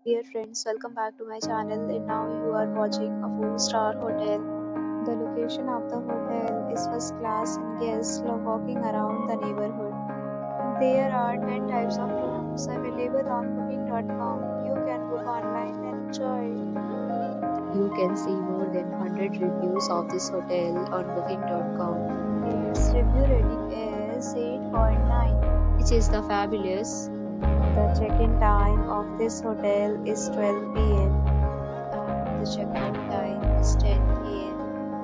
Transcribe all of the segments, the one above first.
Dear friends, welcome back to my channel and now you are watching a 4-star hotel. The location of the hotel is first class and guests love walking around the neighborhood. There are 10 types of rooms available on booking.com. You can book online and enjoy. You can see more than 100 reviews of this hotel on booking.com. Its review rating is 8.9, which is the fabulous. The check-in time of this hotel is 12 p.m. and the check-out time is 10 p.m.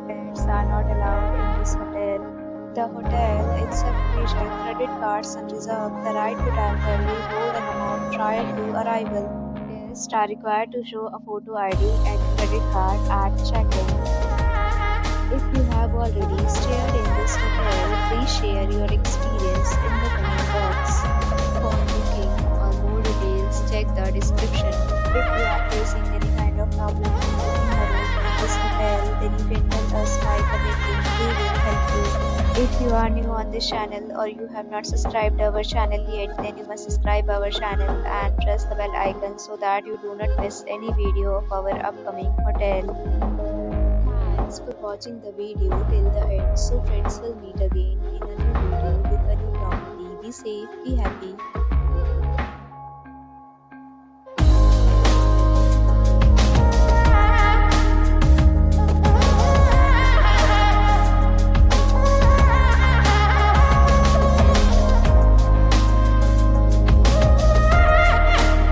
Pets are not allowed in this hotel. The hotel accepts major credit cards and reserves the right to temporarily hold an amount prior to arrival. Guests are required to show a photo ID and credit card at check-in. If you have already stayed in this hotel, please share your experience in the comment box. For booking or more details, check the description. If you are facing any kind of problem in booking a room in this hotel, then you can tell us by commenting. We will help you. If you are new on this channel or you have not subscribed our channel yet, then you must subscribe our channel and press the bell icon so that you do not miss any video of our upcoming hotel. Thanks for watching the video till the end. So friends, will meet again in a new video with a new property. Be safe, be happy.